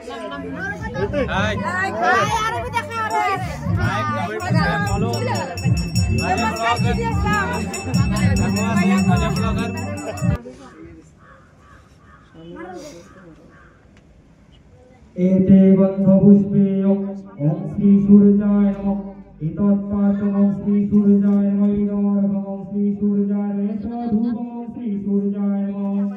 एते गंधपुष्पे ओम श्री सूर्याय नमः इतत्पात्रं ओम श्री सूर्याय नमः इदमर्घं ओम श्री सूर्याय नमः धूपं ओम श्री सूर्याय नमः।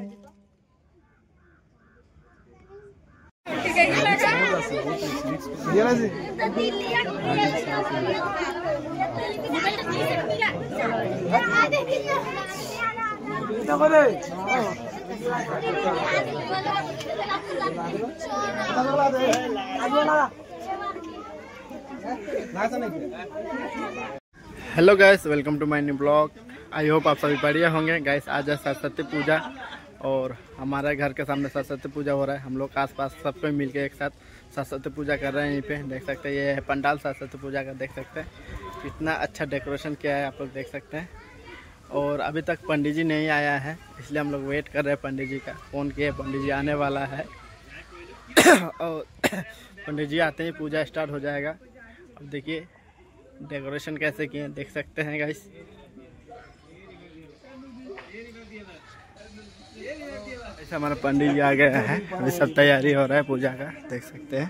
Hello guys, welcome to my new blog. I hope आप सभी बढ़िया होंगे। गाइस आज है सरस्वती पूजा और हमारे घर के सामने सरस्वती पूजा हो रहा है। हम लोग आसपास सब कोई मिलके एक साथ सरस्वती पूजा कर रहे हैं। यहीं पे देख सकते हैं, ये है पंडाल सरस्वती पूजा का। देख सकते हैं कितना अच्छा डेकोरेशन किया है, आप लोग देख सकते हैं। और अभी तक पंडित जी नहीं आया है, इसलिए हम लोग वेट कर रहे हैं पंडित जी का। फ़ोन किए, पंडित जी आने वाला है और पंडित जी आते ही पूजा स्टार्ट हो जाएगा। अब देखिए डेकोरेशन कैसे किए देख सकते हैं गाइस। ऐसा हमारा पंडित जी आ गया है, अभी सब तैयारी हो रहा है पूजा का, देख सकते हैं।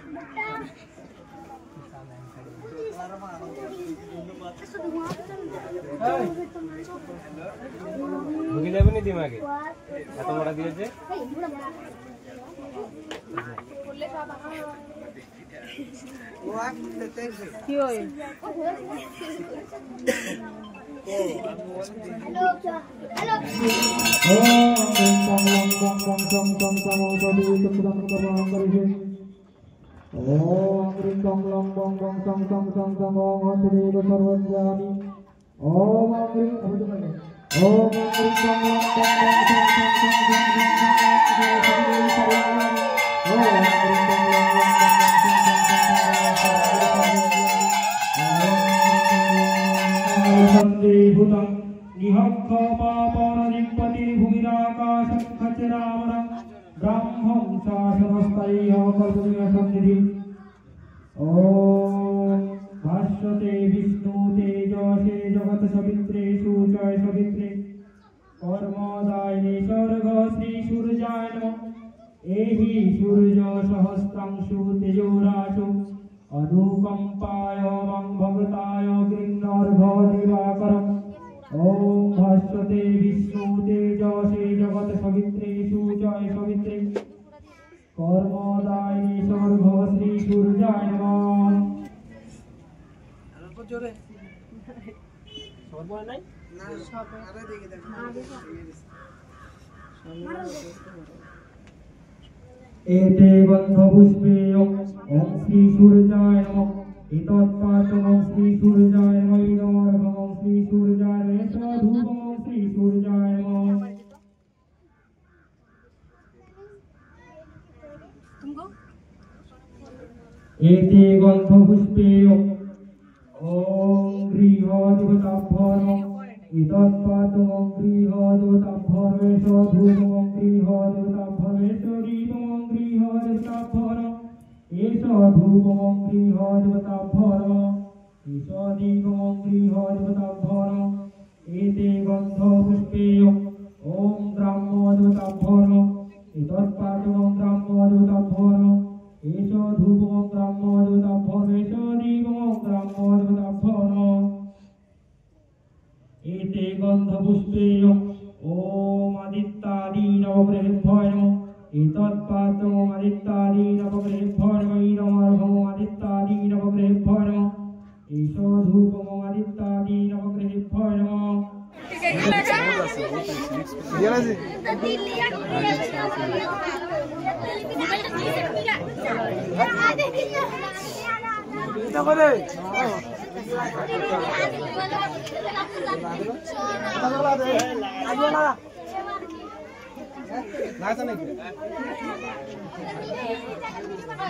दिमागे भाष्यते विष्णु तेजसे जगत सवित्रे सूर्य सवित्रे कर्मदायिने स्वर्ग श्री सूर्याय नमः। एहि सूर्य सहस्रांशु तेजोराशु अनुकंपाय मम भगताय गृह्णार्घ दिवाकरम्। ओम भाष्यते विष्णु तेजसे जगत सवित्रे सूर्य सवित्रे कर्मदायिने स्वर्ग श्री सूर्याय नमः। एते गंधपुष्पे ओम श्री सूर्याय नमः इतत्पात्रं ओम श्री सूर्याय नमः इदमर्घं ओम श्री सूर्याय नमः धूपं ओम श्री सूर्याय नमः। एते गंधपुष्पे ओम गृहदेवताभ्यो नमः इतत्पात्रं ओम गृहदेवताभ्यो नमः धूपं ओम गृहदेवताभ्यो नमः दीपं ओम गृहदेवताभ्यो नमः एष धूपं ओम गृहदेवताभ्यो नमः एष दीपं ओम गृहदेवताभ्यो नमः। एते गंधपुष्पे ओम ग्राम्यदेवताभ्यो नमः इतत्पात्रं ओम ग्राम्यदेवताभ्यो नमः एष धूपं ओम ग्राम्यदेवताभ्यो नमः एष दीपं ओम ग्राम्यदेवताभ्यो नमः। एते गंधपुष्पे ओम आदित्यादि नवग्रहेभ्यो नमः एतत्पात्रं ओम आदित्यादि नवग्रहेभ्यो नमः इदमर्घं आदित्यादि नवग्रहेभ्यो नमः एष धूपं ओम आदित्यादि नवग्रहेभ्यो नमः।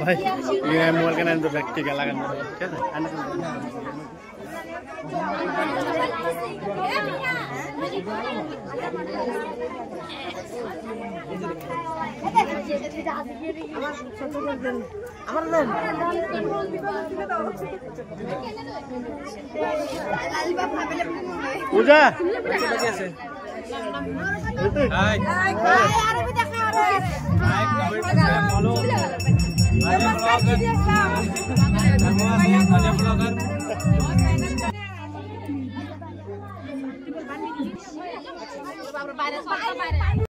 भाई ये मोबाइल का नाम तो व्यक्ति का लगा पूजा Ada